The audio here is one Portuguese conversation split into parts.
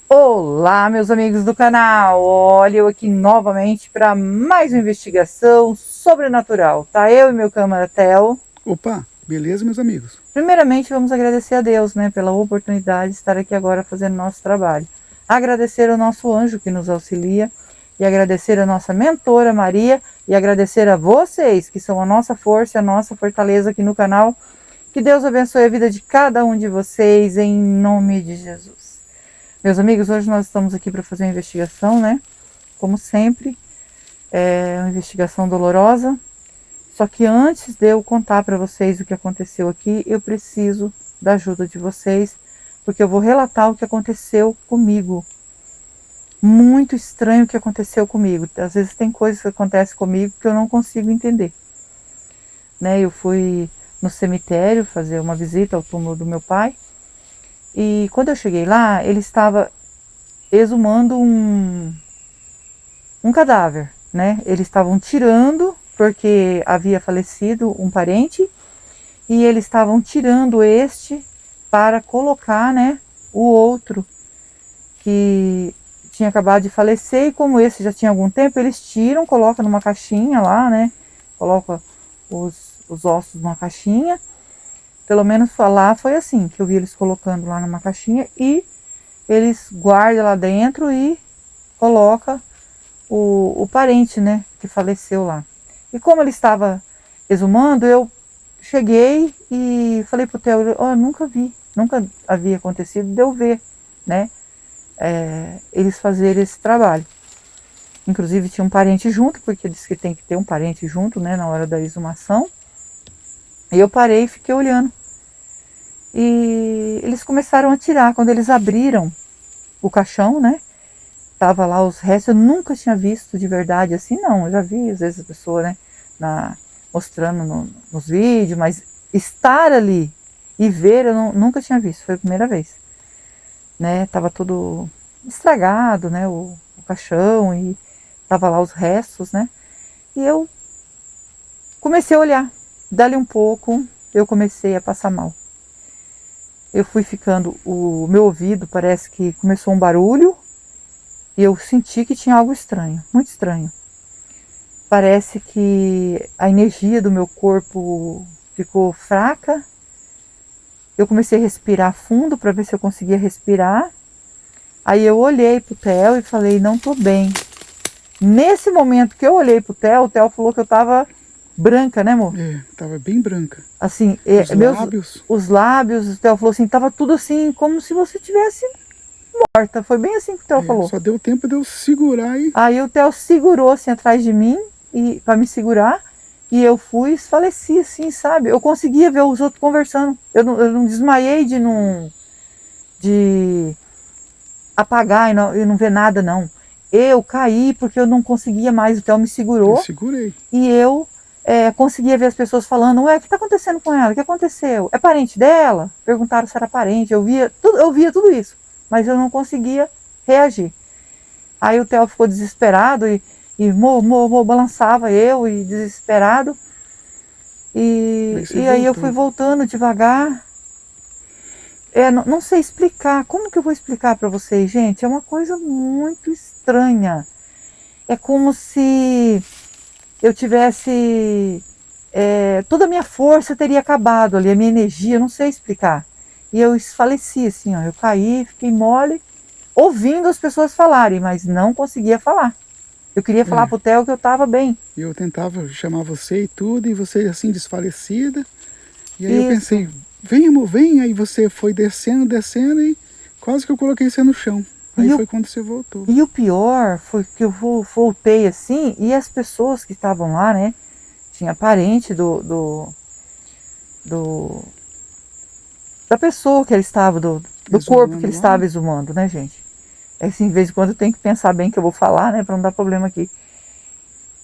Olá, meus amigos do canal. Olha, eu aqui novamente para mais uma investigação sobrenatural. Tá eu e meu câmera Theo. Opa, beleza, meus amigos? Primeiramente, vamos agradecer a Deus, né, pela oportunidade de estar aqui agora fazendo nosso trabalho. Agradecer ao nosso anjo que nos auxilia e agradecer a nossa mentora Maria e agradecer a vocês que são a nossa força, a nossa fortaleza aqui no canal. Que Deus abençoe a vida de cada um de vocês em nome de Jesus. Meus amigos, hoje nós estamos aqui para fazer uma investigação, né? Como sempre, é uma investigação dolorosa. Só que antes de eu contar para vocês o que aconteceu aqui, eu preciso da ajuda de vocês, porque eu vou relatar o que aconteceu comigo. Muito estranho o que aconteceu comigo. Às vezes tem coisas que acontecem comigo que eu não consigo entender. Né? Eu fui no cemitério fazer uma visita ao túmulo do meu pai. E quando eu cheguei lá, ele estava exumando um cadáver, né? Eles estavam tirando, porque havia falecido um parente, e eles estavam tirando este para colocar, né, o outro que tinha acabado de falecer, e como esse já tinha algum tempo, eles tiram, colocam numa caixinha lá, né? Coloca os ossos numa caixinha. Pelo menos lá foi assim, que eu vi eles colocando lá numa caixinha e eles guardam lá dentro e coloca o parente, né, que faleceu lá. E como ele estava exumando, eu cheguei e falei pro Theo, nunca havia acontecido de eu ver, né, eles fazerem esse trabalho. Inclusive tinha um parente junto, porque diz que tem que ter um parente junto, né, na hora da exumação. E eu parei e fiquei olhando. E eles começaram a tirar. Quando eles abriram o caixão, né? Tava lá os restos. Eu nunca tinha visto de verdade assim, não. Eu já vi, às vezes, a pessoa, né? Mostrando nos vídeos, mas estar ali e ver, eu nunca tinha visto. Foi a primeira vez. Né? Tava tudo estragado, né? O caixão e tava lá os restos, né? E eu comecei a olhar. Dali um pouco, eu comecei a passar mal. Eu fui ficando, o meu ouvido parece que começou um barulho e eu senti que tinha algo estranho, muito estranho. Parece que a energia do meu corpo ficou fraca. Eu comecei a respirar fundo para ver se eu conseguia respirar. Aí eu olhei pro Theo e falei, não tô bem. Nesse momento que eu olhei pro Theo, o Theo falou que eu tava branca, né, amor? Tava bem branca. Assim, Os lábios. os lábios, o Theo falou assim, tava tudo assim, como se você tivesse morta. Foi bem assim que o Theo falou. Só deu tempo de eu segurar e. Aí o Theo segurou assim atrás de mim e para me segurar e eu fui e esfaleci assim, sabe? Eu conseguia ver os outros conversando. Eu não desmaiei de apagar e não ver nada, não. Eu caí porque eu não conseguia mais. O Theo me Eu segurou segurei. e eu conseguia ver as pessoas falando, ué, o que está acontecendo com ela? O que aconteceu? É parente dela? Perguntaram se era parente. Eu via tudo isso, mas eu não conseguia reagir. Aí o Theo ficou desesperado e balançava eu e desesperado. E aí eu fui voltando devagar. Não sei explicar. Como que eu vou explicar para vocês, gente? É uma coisa muito estranha. É como se eu tivesse... toda a minha força teria acabado ali, a minha energia, eu não sei explicar. E eu esfaleci assim, ó, eu caí, fiquei mole, ouvindo as pessoas falarem, mas não conseguia falar. Eu queria falar pro Theo que eu tava bem. Eu tentava chamar você e tudo, e você assim desfalecida. E aí eu Isso. pensei, vem amor, vem. Aí você foi descendo, descendo e quase que eu coloquei você no chão. Aí foi quando você voltou. E o pior foi que eu voltei assim, e as pessoas que estavam lá, né? Tinha parente da pessoa que ele estava, do corpo que ele estava exumando, né, gente? Assim, de vez em quando eu tenho que pensar bem que eu vou falar, né, para não dar problema aqui.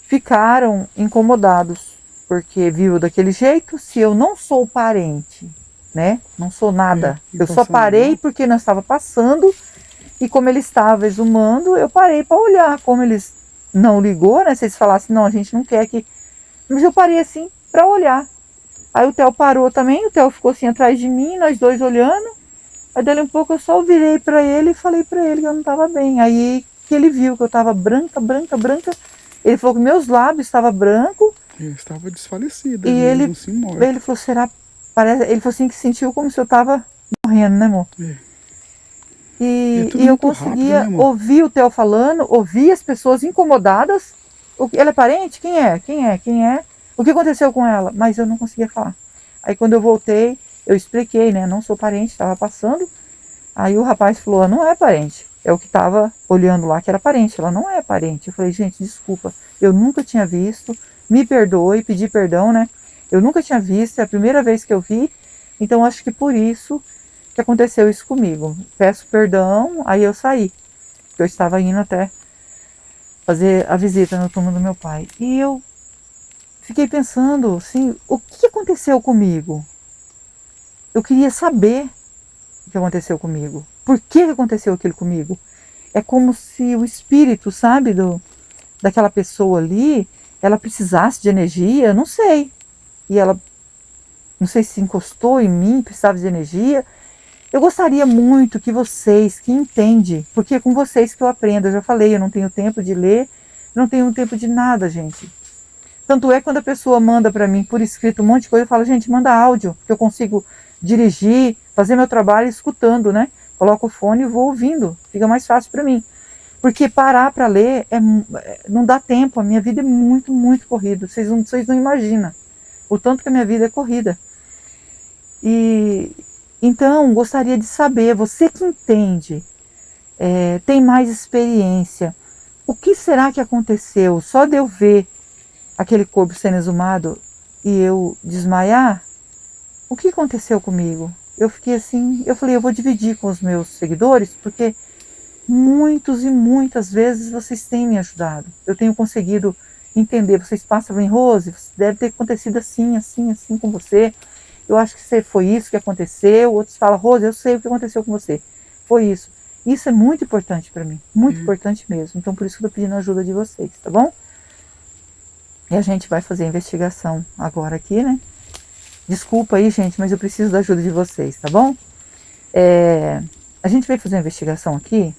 Ficaram incomodados, porque viu daquele jeito, se eu não sou parente, né, não sou nada. Eu só parei porque nós estava passando, e como ele estava exumando, eu parei para olhar. Como eles não ligou, né, se eles falassem, não, a gente não quer que... Mas eu parei assim, para olhar. Aí o Theo parou também, o Theo ficou assim atrás de mim, nós dois olhando. Aí dali um pouco eu só virei para ele e falei para ele que eu não estava bem. Aí que ele viu que eu estava branca, branca, branca. Ele falou que meus lábios estavam brancos. Eu estava desfalecida E mesmo, ele, assim, morta. ele falou, será? Parece, ele falou assim que sentiu como se eu estava morrendo, né, amor? É. E tudo eu muito rápido, conseguia né, amor? ouvir o Theo falando, ouvir as pessoas incomodadas. Ela é parente? Quem é? Quem é? Quem é? O que aconteceu com ela? Mas eu não conseguia falar. Aí quando eu voltei, eu expliquei, né? Não sou parente, estava passando. Aí o rapaz falou, não é parente. É o que estava olhando lá que era parente. Ela não é parente. Eu falei, gente, desculpa. Eu nunca tinha visto. Me perdoe, pedi perdão, né? Eu nunca tinha visto, é a primeira vez que eu vi. Então acho que por isso que aconteceu isso comigo. Peço perdão, aí eu saí. Eu estava indo até fazer a visita no túmulo do meu pai. E eu fiquei pensando, assim, o que aconteceu comigo? Eu queria saber o que aconteceu comigo. Por que aconteceu aquilo comigo? É como se o espírito, sabe, daquela pessoa ali, ela precisasse de energia, não sei. E ela, não sei se encostou em mim, precisava de energia. Eu gostaria muito que vocês, que entendem, porque é com vocês que eu aprendo, eu já falei, eu não tenho tempo de ler, não tenho tempo de nada, gente. Tanto é quando a pessoa manda para mim por escrito um monte de coisa, eu falo, gente, manda áudio, que eu consigo dirigir, fazer meu trabalho escutando, né? Coloco o fone e vou ouvindo, fica mais fácil para mim. Porque parar para ler não dá tempo, a minha vida é muito, muito corrida, vocês não imaginam o tanto que a minha vida é corrida. E então, gostaria de saber, você que entende, tem mais experiência, o que será que aconteceu? Só de eu ver aquele corpo sendo exumado e eu desmaiar, o que aconteceu comigo? Eu fiquei assim, eu falei, eu vou dividir com os meus seguidores, porque muitos e muitas vezes vocês têm me ajudado. Eu tenho conseguido entender, vocês passam em Rose, deve ter acontecido assim, assim, assim com você. Eu acho que foi isso que aconteceu. Outros falam, Rose, eu sei o que aconteceu com você. Foi isso. Isso é muito importante para mim. Muito importante mesmo. Então, por isso que eu tô pedindo a ajuda de vocês, tá bom? E a gente vai fazer a investigação agora aqui, né? Desculpa aí, gente, mas eu preciso da ajuda de vocês, tá bom? A gente vai fazer a investigação aqui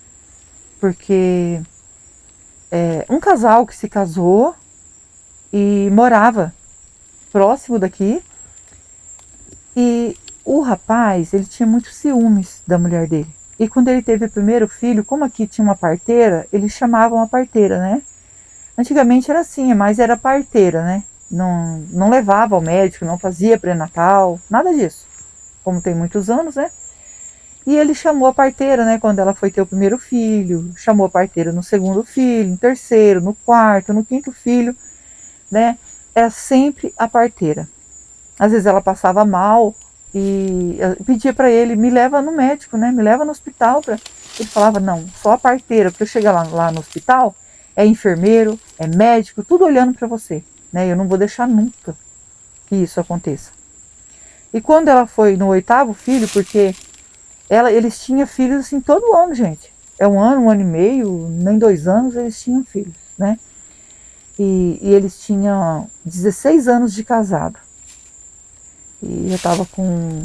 porque um casal que se casou e morava próximo daqui. E o rapaz, ele tinha muitos ciúmes da mulher dele. E quando ele teve o primeiro filho, como aqui tinha uma parteira, eles chamavam a parteira, né? Antigamente era assim, mas era parteira, né? Não levava ao médico, não fazia pré-natal, nada disso. Como tem muitos anos, né? E ele chamou a parteira, né? Quando ela foi ter o primeiro filho, chamou a parteira no segundo filho, no terceiro, no quarto, no quinto filho, né? Era sempre a parteira. Às vezes ela passava mal e pedia para ele, me leva no médico, né? Me leva no hospital. Ele falava, não, só a parteira, porque eu chegar lá no hospital, é enfermeiro, é médico, tudo olhando para você, né? Eu não vou deixar nunca que isso aconteça. E quando ela foi no oitavo filho, porque eles tinham filhos assim todo ano, gente. É um ano e meio, nem 2 anos eles tinham filhos, né? E eles tinham 16 anos de casado. E eu tava com...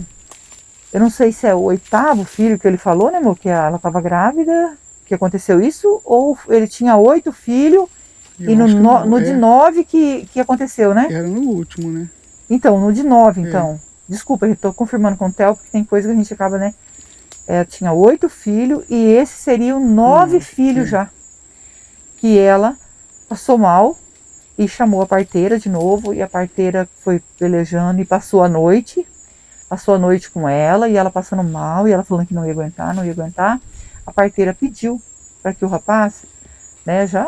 Eu não sei se é o 8º filho que ele falou, né, amor? Que ela tava grávida, que aconteceu isso, ou ele tinha 8 filhos e no de 9 que aconteceu, né? Era no último, né? Então, no de 9, então. Desculpa, eu tô confirmando com o Theo, porque tem coisa que a gente acaba, né? Tinha 8 filhos e esse seriam 9 filhos já. Que ela passou mal e chamou a parteira de novo, e a parteira foi pelejando e passou a noite com ela, e ela passando mal, e ela falando que não ia aguentar. A parteira pediu para que o rapaz, né, já,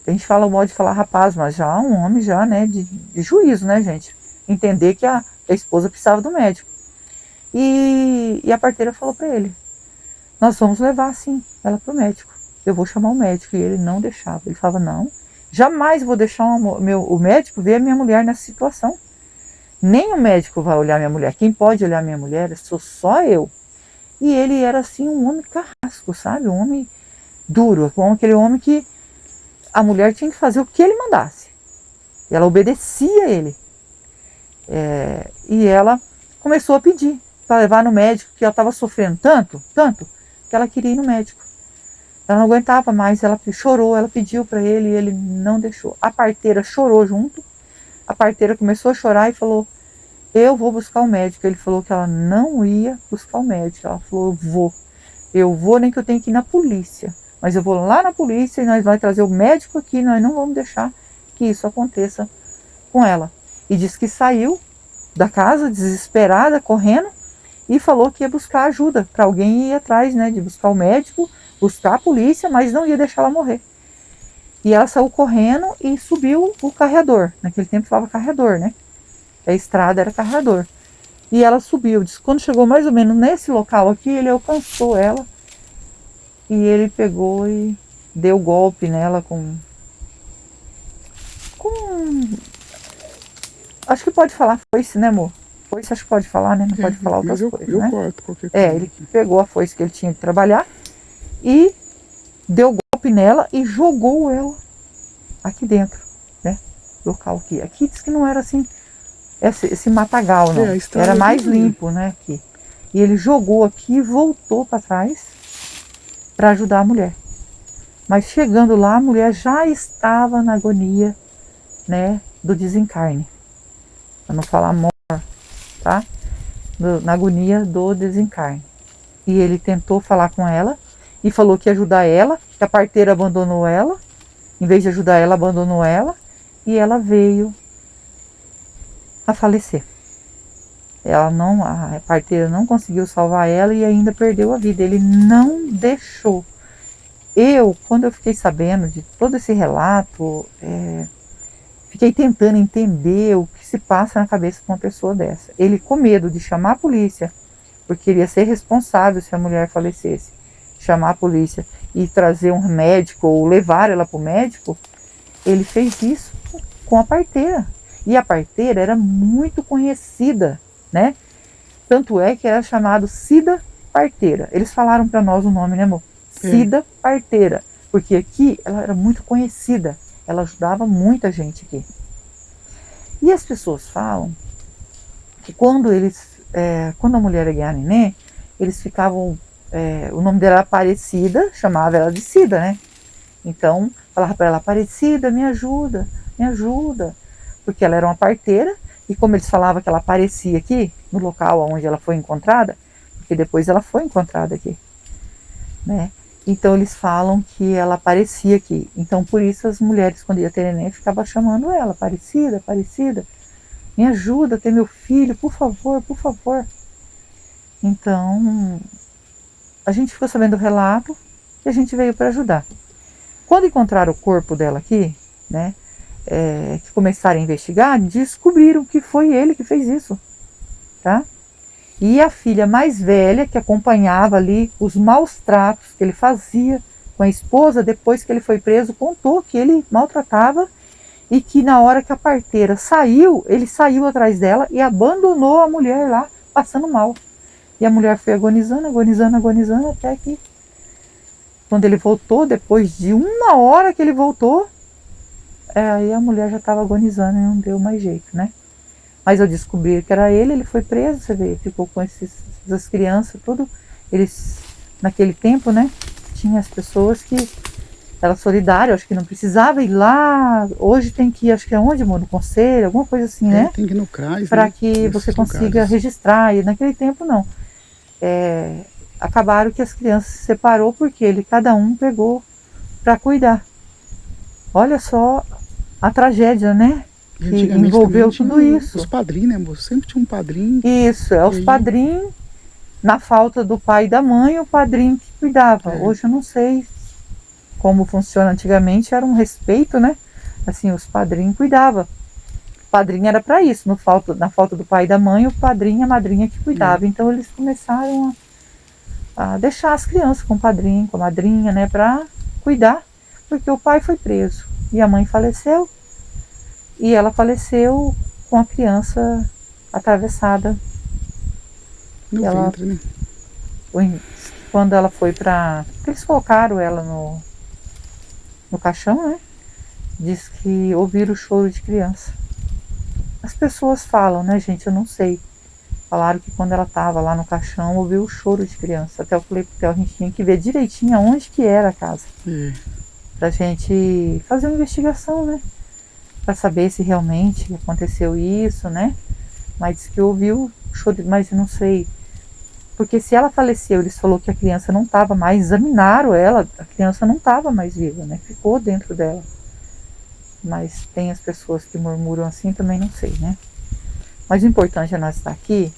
a gente fala o modo de falar rapaz, mas já um homem já, né, de juízo, né, gente, entender que a esposa precisava do médico. E a parteira falou para ele, nós vamos levar sim ela pro médico, eu vou chamar o médico. E ele não deixava, ele falava, não, jamais vou deixar o médico ver a minha mulher nessa situação. Nem o médico vai olhar minha mulher. Quem pode olhar minha mulher sou só eu. E ele era assim um homem carrasco, sabe? Um homem duro. Aquele homem que a mulher tinha que fazer o que ele mandasse. Ela obedecia a ele. E ela começou a pedir para levar no médico, que ela estava sofrendo tanto, tanto, que ela queria ir no médico. Ela não aguentava mais, ela chorou, ela pediu para ele e ele não deixou. A parteira chorou junto, a parteira começou a chorar e falou, eu vou buscar o médico. Ele falou que ela não ia buscar o médico. Ela falou, eu vou, nem que eu tenha que ir na polícia. Mas eu vou lá na polícia e nós vamos trazer o médico aqui, nós não vamos deixar que isso aconteça com ela. E disse que saiu da casa desesperada, correndo, e falou que ia buscar ajuda, para alguém ir atrás, né, de buscar o médico, buscar a polícia, mas não ia deixar ela morrer. E ela saiu correndo e subiu o carreador. Naquele tempo falava carreador, né? A estrada era carreador. E ela subiu. Diz, quando chegou mais ou menos nesse local aqui, ele alcançou ela. E ele pegou e deu golpe nela com... Acho que pode falar foice, né, amor? Foice acho que pode falar, né? Não pode falar outras coisas, eu né? corto qualquer coisa. Ele pegou a foice que ele tinha que trabalhar e deu golpe nela e jogou ela aqui dentro, né? Local aqui. Aqui diz que não era assim, esse matagal, não. Era mais limpo, né? Aqui. E ele jogou aqui e voltou para trás para ajudar a mulher. Mas chegando lá, a mulher já estava na agonia, né? Do desencarne. Para não falar morte, tá? Na agonia do desencarne. E ele tentou falar com ela e falou que ia ajudar ela, que a parteira abandonou ela, em vez de ajudar ela, abandonou ela, e ela veio a falecer. A parteira não conseguiu salvar ela e ainda perdeu a vida. Ele não deixou. Quando eu fiquei sabendo de todo esse relato, fiquei tentando entender o que se passa na cabeça de uma pessoa dessa. Ele, com medo de chamar a polícia, porque ele ia ser responsável se a mulher falecesse, chamar a polícia e trazer um médico ou levar ela para o médico, ele fez isso com a parteira. E a parteira era muito conhecida, né? Tanto é que era chamado Cida Parteira. Eles falaram para nós o nome, né, amor? Cida Parteira. Porque aqui ela era muito conhecida. Ela ajudava muita gente aqui. E as pessoas falam que quando a mulher ia ganhar neném, eles ficavam... o nome dela era Aparecida, chamava ela de Cida, né? Então, falava para ela, Aparecida, me ajuda, me ajuda. Porque ela era uma parteira, e como eles falavam que ela aparecia aqui, no local onde ela foi encontrada, porque depois ela foi encontrada aqui, né? Então eles falam que ela aparecia aqui. Então por isso as mulheres, quando ia ter neném, ficavam chamando ela, Aparecida, Aparecida, me ajuda a ter meu filho, por favor, por favor. Então, a gente ficou sabendo do relato e a gente veio para ajudar. Quando encontraram o corpo dela aqui, né, que começaram a investigar, descobriram que foi ele que fez isso, tá? E a filha mais velha, que acompanhava ali os maus tratos que ele fazia com a esposa depois que ele foi preso, contou que ele maltratava e que na hora que a parteira saiu, ele saiu atrás dela e abandonou a mulher lá, passando mal. E a mulher foi agonizando, agonizando, agonizando, até que quando ele voltou, depois de 1 hora que ele voltou, aí a mulher já estava agonizando e não deu mais jeito, né? Mas eu descobri que era ele foi preso, você vê, ficou com essas crianças, tudo. Eles, naquele tempo, né, tinha as pessoas que era solidário, acho que não precisava ir lá, hoje tem que ir, acho que é onde, amor? No conselho, alguma coisa assim, né? Tem que ir no CRAS, para né? que você consiga registrar, e naquele tempo não. Acabaram que as crianças se separou porque cada um pegou para cuidar. Olha só a tragédia, né? Que envolveu tudo isso. Os padrinhos, né, amor? Sempre tinha um padrinho. Isso, os padrinhos, na falta do pai e da mãe, o padrinho que cuidava. Hoje eu não sei como funciona. Antigamente era um respeito, né? Assim, os padrinhos cuidavam. O padrinho era para isso, na falta do pai e da mãe, o padrinho e a madrinha que cuidava. Então eles começaram a deixar as crianças com o padrinho, com a madrinha, né? Para cuidar, porque o pai foi preso e a mãe faleceu. E ela faleceu com a criança atravessada. No ventre, né? Quando ela foi para... Eles colocaram ela no caixão, né? Diz que ouviram o choro de criança. As pessoas falam, né, gente? Eu não sei. Falaram que quando ela estava lá no caixão, ouviu o choro de criança. Até eu falei pro Theo, a gente tinha que ver direitinho aonde que era a casa. Pra gente fazer uma investigação, né? Pra saber se realmente aconteceu isso, né? Mas disse que ouviu o choro, mas eu não sei. Porque se ela faleceu, eles falaram que a criança não estava mais, examinaram ela, a criança não estava mais viva, né? Ficou dentro dela. Mas tem as pessoas que murmuram assim, também não sei, né? Mas o importante é nós estar aqui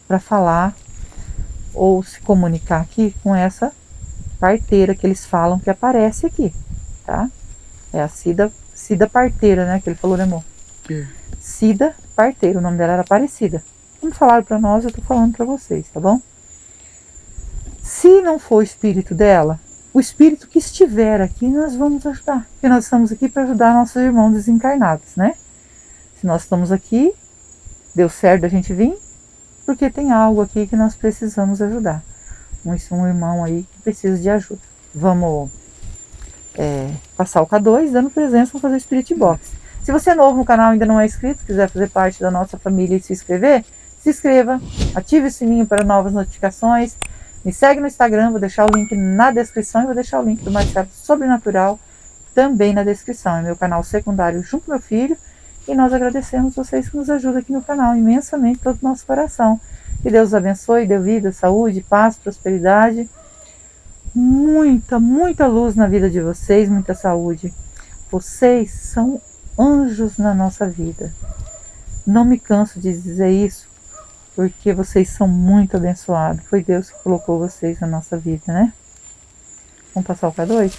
para falar ou se comunicar aqui com essa parteira que eles falam que aparece aqui, tá? É a Cida Parteira, né? Que ele falou, né, amor? Cida Parteira, o nome dela era Aparecida. Como falaram para nós, eu tô falando para vocês, tá bom? Se não for o espírito dela, o espírito que estiver aqui, nós vamos ajudar. Porque nós estamos aqui para ajudar nossos irmãos desencarnados, né? Se nós estamos aqui, deu certo a gente vir, porque tem algo aqui que nós precisamos ajudar. Um irmão aí que precisa de ajuda. Vamos passar o K2, dando presença, vamos fazer o Spirit Box. Se você é novo no canal e ainda não é inscrito, quiser fazer parte da nossa família e se inscrever, se inscreva, ative o sininho para novas notificações, me segue no Instagram, vou deixar o link na descrição e vou deixar o link do Marcelo Sobrenatural também na descrição. É meu canal secundário junto com meu filho. E nós agradecemos vocês que nos ajudam aqui no canal imensamente, todo o nosso coração. Que Deus os abençoe, dê vida, saúde, paz, prosperidade. Muita, muita luz na vida de vocês, muita saúde. Vocês são anjos na nossa vida. Não me canso de dizer isso, porque vocês são muito abençoados. Foi Deus que colocou vocês na nossa vida, né? Vamos passar o K2?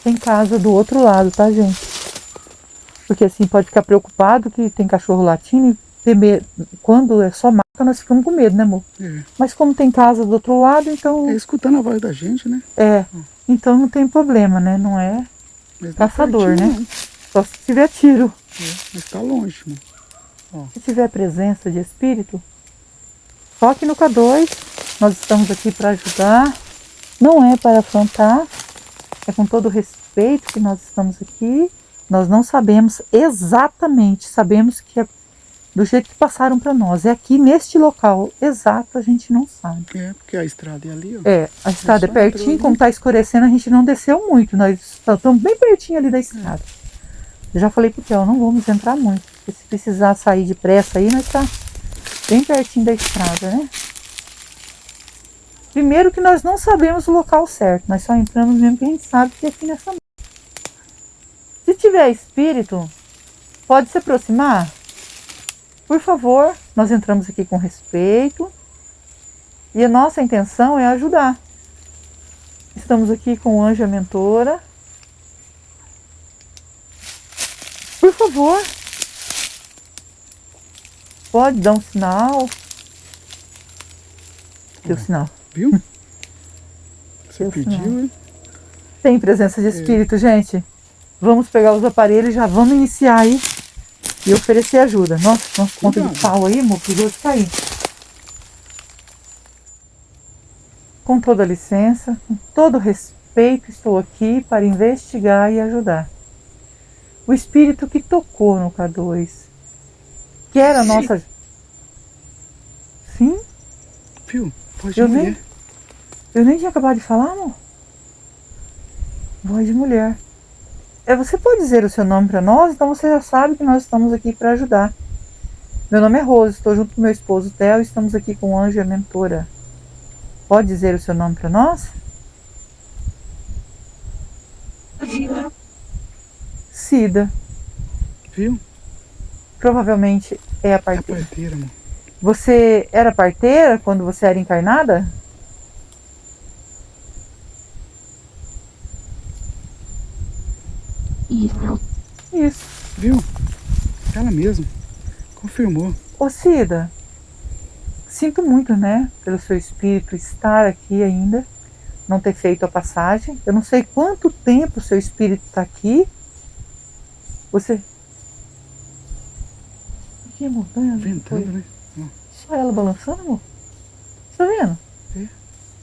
Tem casa do outro lado, tá, gente? Porque assim, pode ficar preocupado que tem cachorro latindo e ter medo. Quando é só maca, nós ficamos com medo, né, amor? Mas como tem casa do outro lado, então... escutando a voz da gente, né? Então não tem problema, né? Não é caçador, pertinho, né? Não. Só se tiver tiro. Mas tá longe, mano. Se tiver presença de espírito, toque no K2. Nós estamos aqui para ajudar. Não é para afrontar. É com todo o respeito que nós estamos aqui. Nós não sabemos exatamente, sabemos que é do jeito que passaram para nós. É aqui neste local exato, a gente não sabe. Porque a estrada é ali, ó. A estrada é pertinho, entrou, como está escurecendo, a gente não desceu muito. Nós estamos bem pertinho ali da estrada. Eu já falei pro Theo, não vamos entrar muito. Porque se precisar sair depressa aí, nós tá bem pertinho da estrada, né? Primeiro que nós não sabemos o local certo, nós só entramos mesmo que a gente sabe que é aqui nessa... Se tiver espírito, pode se aproximar? Por favor, nós entramos aqui com respeito e a nossa intenção é ajudar. Estamos aqui com o anjo e a mentora. Por favor, pode dar um sinal. Deu sinal. Viu? Você pediu, né? Tem presença de espírito, gente. Vamos pegar os aparelhos e já vamos iniciar aí e oferecer ajuda. Nossa conta de pau aí, amor, perigoso de cair. Com toda licença, com todo respeito, estou aqui para investigar e ajudar. O espírito que tocou no K2, que era a nossa... Sim? Viu? Voz de mulher. Eu nem tinha acabado de falar, amor. Voz de mulher. Você pode dizer o seu nome para nós? Então você já sabe que nós estamos aqui para ajudar. Meu nome é Rose, estou junto com meu esposo Theo e estamos aqui com o anjo e a mentora. Pode dizer o seu nome para nós? Cida. Viu? Provavelmente é a parteira. É a parteira, amor. Você era parteira quando você era encarnada? Isso. Viu? Ela mesma. Confirmou. Ô Cida, sinto muito, né, pelo seu espírito estar aqui ainda, não ter feito a passagem. Eu não sei quanto tempo o seu espírito está aqui. Você... O que, amor? Ventando, né? Só ela balançando, amor? Você tá vendo?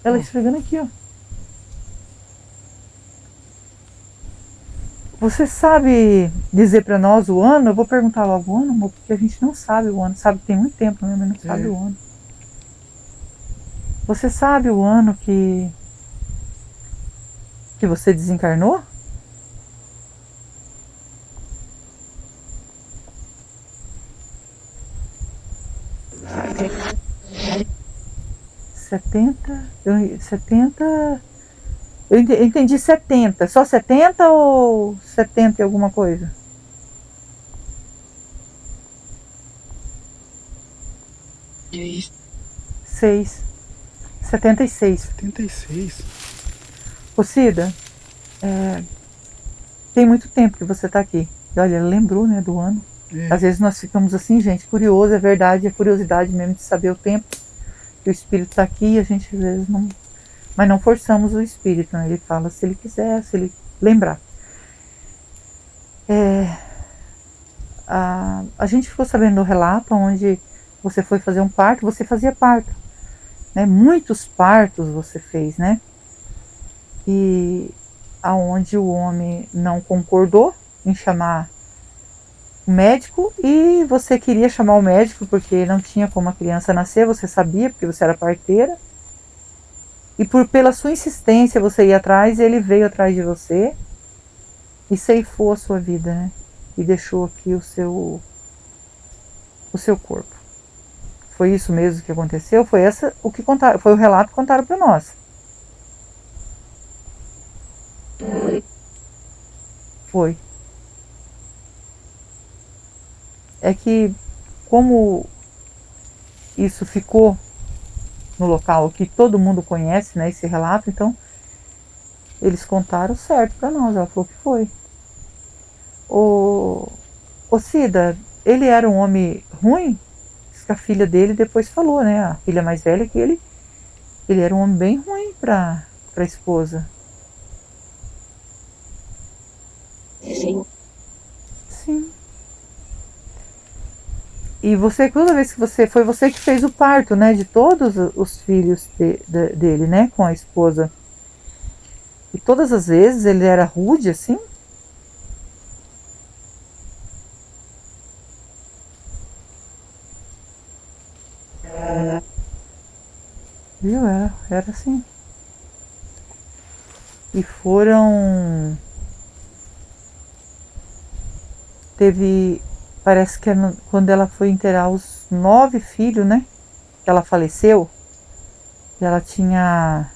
Ela esfregando aqui, ó. Você sabe dizer para nós o ano? Eu vou perguntar logo o ano, amor, porque a gente não sabe o ano. Sabe que tem muito tempo, né? Mas não sabe o ano. Você sabe o ano que você desencarnou? Eu entendi 70. Só 70 ou 70 e alguma coisa? Seis. 76. 76. Ô Cida, tem muito tempo que você está aqui. E olha, ela lembrou, né, do ano. Às vezes nós ficamos assim, gente, curioso, é verdade, é curiosidade mesmo de saber o tempo que o espírito está aqui e a gente às vezes não... Mas não forçamos o espírito, né? Ele fala se ele quiser, se ele lembrar. A gente ficou sabendo do relato onde você foi fazer um parto, você fazia parto, né? Muitos partos você fez, né? E aonde o homem não concordou em chamar o médico e você queria chamar o médico porque não tinha como a criança nascer, você sabia, porque você era parteira. E pela sua insistência você ia atrás, ele veio atrás de você e ceifou a sua vida, né? E deixou aqui o seu corpo. Foi isso mesmo que aconteceu? Foi o que contaram, foi o relato que contaram para nós. Foi. É que como isso ficou no local que todo mundo conhece, né, esse relato, então eles contaram certo para nós, ela falou que foi. O Cida, ele era um homem ruim? Diz que a filha dele depois falou, né, a filha mais velha, que ele era um homem bem ruim para a esposa. Sim. E você, toda vez que foi você que fez o parto, né, de todos os filhos dele, né, com a esposa. E todas as vezes ele era rude, assim? Viu? Era assim. E foram... Parece que quando ela foi enterrar os 9 filhos, né? Que ela faleceu. E ela tinha...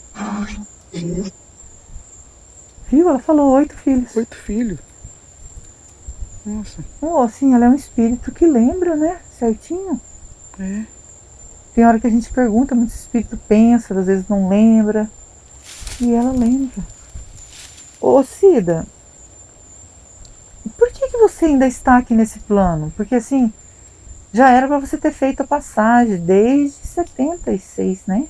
Viu? Ela falou 8 filhos. 8 filhos. Nossa. Oh, assim, ela é um espírito que lembra, né? Certinho. Tem hora que a gente pergunta, muito espírito pensa, às vezes não lembra. E ela lembra. Ô Cida, por que você ainda está aqui nesse plano? Porque assim, já era para você ter feito a passagem desde 76, né?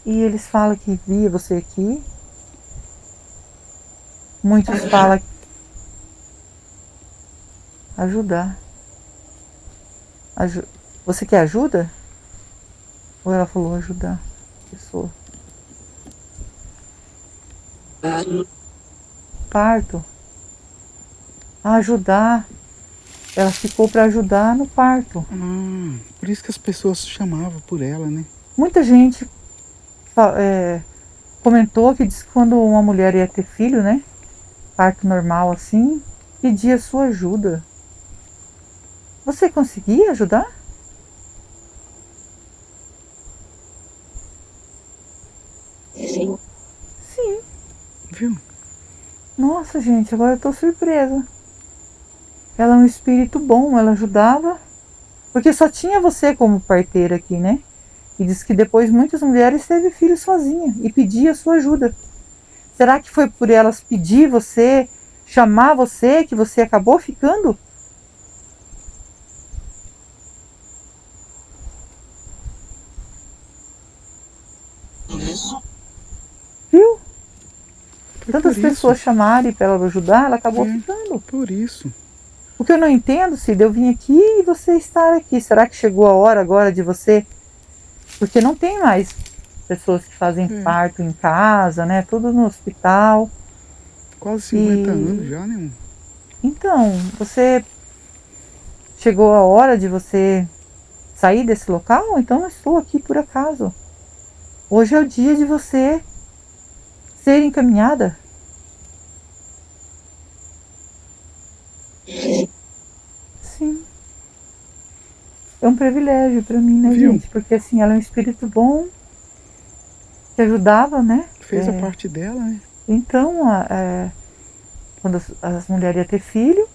E eles falam que via você aqui. Muitos falam ajudar. Você quer ajuda? Ou ela falou ajudar a pessoa? Parto. Ajudar. Ela ficou para ajudar no parto. Por isso que as pessoas chamavam por ela, né? Muita gente comentou que disse que quando uma mulher ia ter filho, né? Parto normal assim, pedia sua ajuda. Você conseguia ajudar? Sim. Sim. Viu? Nossa, gente, agora eu tô surpresa. Ela é um espírito bom, ela ajudava. Porque só tinha você como parteira aqui, né? E diz que depois muitas mulheres teve filhos sozinha e pedia sua ajuda. Será que foi por elas pedir você, chamar você, que você acabou ficando? Viu? Tantas pessoas chamarem para ela ajudar, ela acabou ficando. Por isso. O que eu não entendo, Cida, eu vim aqui e você estar aqui. Será que chegou a hora agora de você? Porque não tem mais pessoas que fazem parto em casa, né? Tudo no hospital. quase 50 anos já, né? Então, você chegou a hora de você sair desse local? Então eu estou aqui por acaso. Hoje é o dia de você ser encaminhada. Sim. É um privilégio para mim, né, Viu? gente? Porque assim, ela é um espírito bom, que ajudava, né? Fez a parte dela, né? Então, quando as mulheres iam ter filho,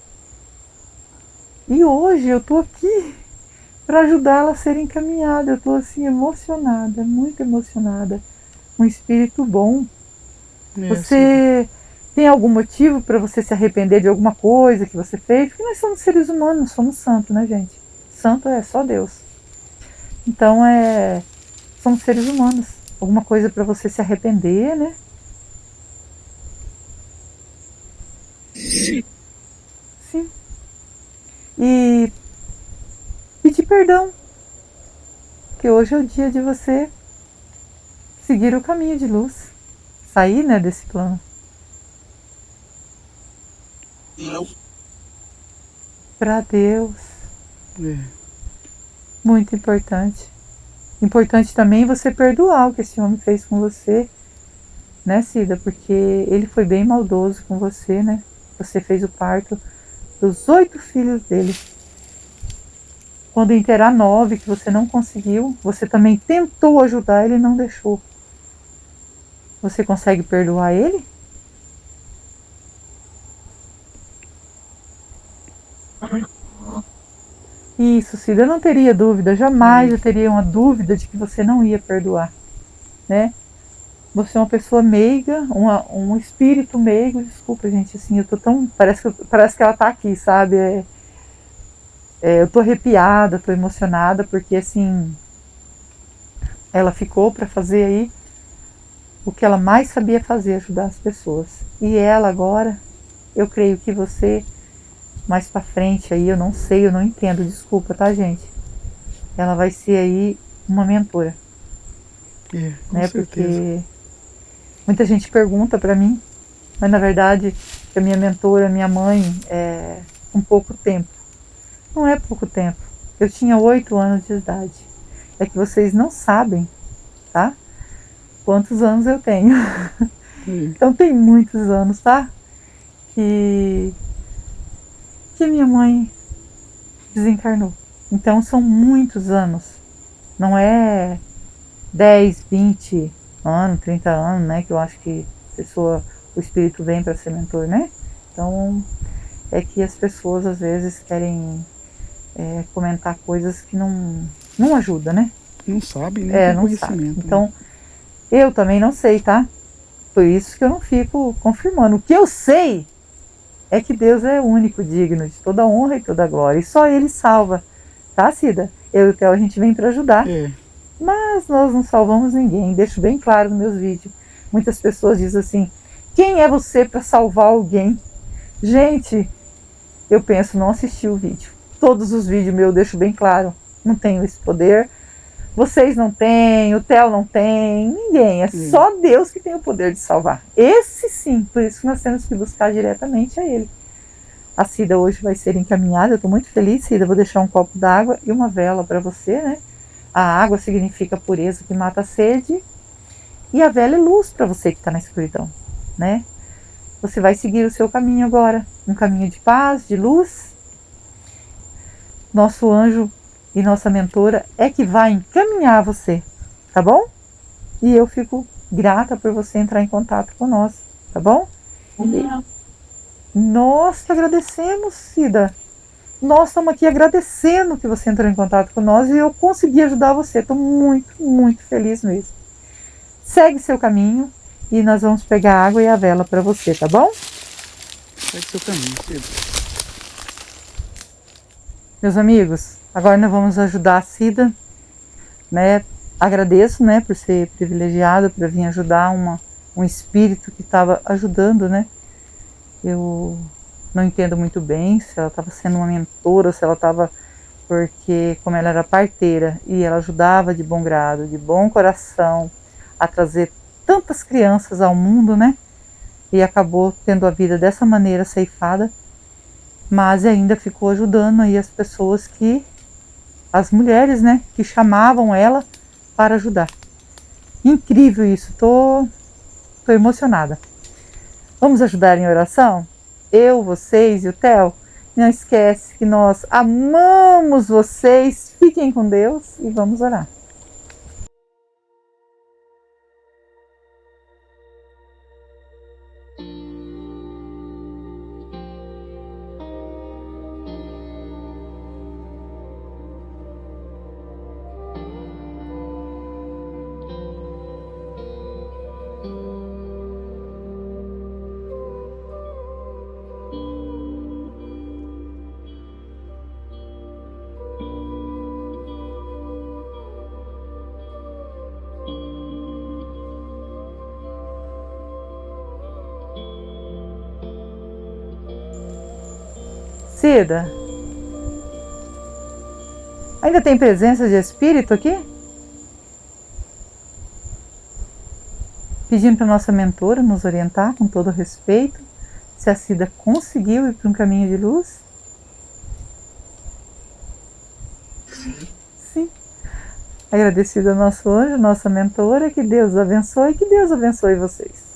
e hoje eu tô aqui para ajudá-la a ser encaminhada. Eu tô assim emocionada, muito emocionada. Um espírito bom. Você tem algum motivo para você se arrepender de alguma coisa que você fez? Porque nós somos seres humanos, não somos santos, né, gente? Santo é só Deus. Então, somos seres humanos. Alguma coisa para você se arrepender, né? Sim. E pedir perdão. Porque hoje é o dia de você seguir o caminho de luz. Sair, né, desse plano. Para Deus. Muito importante. Importante também você perdoar o que esse homem fez com você, né, Cida? Porque ele foi bem maldoso com você, né? Você fez o parto dos 8 filhos dele. Quando inteirar 9, que você não conseguiu, você também tentou ajudar, ele não deixou. Você consegue perdoar ele? Isso, Cida, eu não teria dúvida, jamais eu teria uma dúvida de que você não ia perdoar, né? Você é uma pessoa meiga, um espírito meigo, desculpa, gente, assim, eu tô tão, parece que ela tá aqui, sabe? Eu tô arrepiada, tô emocionada, porque assim, ela ficou para fazer aí o que ela mais sabia fazer, ajudar as pessoas. E ela agora, eu creio que você, mais para frente aí, eu não sei, eu não entendo, desculpa, tá, gente? Ela vai ser aí uma mentora. Com né? certeza. Porque muita gente pergunta para mim, mas na verdade a minha mentora, minha mãe, um pouco tempo. Não é pouco tempo. Eu tinha 8 anos de idade. É que vocês não sabem, tá? Quantos anos eu tenho. Então tem muitos anos, tá? Que minha mãe desencarnou. Então são muitos anos. Não é 10, 20 anos, 30 anos, né? Que eu acho que o espírito vem para ser mentor, né? Então é que as pessoas às vezes querem comentar coisas que não ajudam, né? Não sabe, nem tem não conhecimento. Sabe. Então, eu também não sei, tá? Por isso que eu não fico confirmando. O que eu sei é que Deus é o único digno de toda honra e toda glória. E só Ele salva. Tá, Cida? Eu e o Theo, a gente vem para ajudar. Mas nós não salvamos ninguém. Deixo bem claro nos meus vídeos. Muitas pessoas dizem assim, quem é você para salvar alguém? Gente, eu penso, não assisti o vídeo. Todos os vídeos meus eu deixo bem claro. Não tenho esse poder. Vocês não têm, o Theo não tem, ninguém. É só Deus que tem o poder de salvar. Esse sim, por isso que nós temos que buscar diretamente a Ele. A Cida hoje vai ser encaminhada, eu estou muito feliz, Cida. Vou deixar um copo d'água e uma vela para você, né? A água significa pureza que mata a sede. E a vela é luz para você que está na escuridão, né? Você vai seguir o seu caminho agora. Um caminho de paz, de luz. Nosso anjo e nossa mentora é que vai encaminhar você, tá bom? E eu fico grata por você entrar em contato com nós, tá bom? Nós te agradecemos, Cida. Nós estamos aqui agradecendo que você entrou em contato com nós e eu consegui ajudar você. Estou muito, muito feliz mesmo. Segue seu caminho e nós vamos pegar a água e a vela para você, tá bom? Segue seu caminho, Cida. Meus amigos, agora nós vamos ajudar a Cida, né? Agradeço, né, por ser privilegiada, por vir ajudar um espírito que estava ajudando, né? Eu não entendo muito bem se ela estava sendo uma mentora, se ela estava... Porque como ela era parteira e ela ajudava de bom grado, de bom coração, a trazer tantas crianças ao mundo, né? e acabou tendo a vida dessa maneira ceifada, mas ainda ficou ajudando aí as pessoas as mulheres, né, que chamavam ela para ajudar. Incrível isso, tô emocionada. Vamos ajudar em oração? Eu, vocês e o Theo? Não esquece que nós amamos vocês. Fiquem com Deus e vamos orar. Cida, ainda tem presença de espírito aqui? Pedindo para nossa mentora nos orientar com todo respeito, se a Cida conseguiu ir para um caminho de luz? Sim. Agradecido ao nosso anjo, nossa mentora, que Deus abençoe, que Deus abençoe vocês.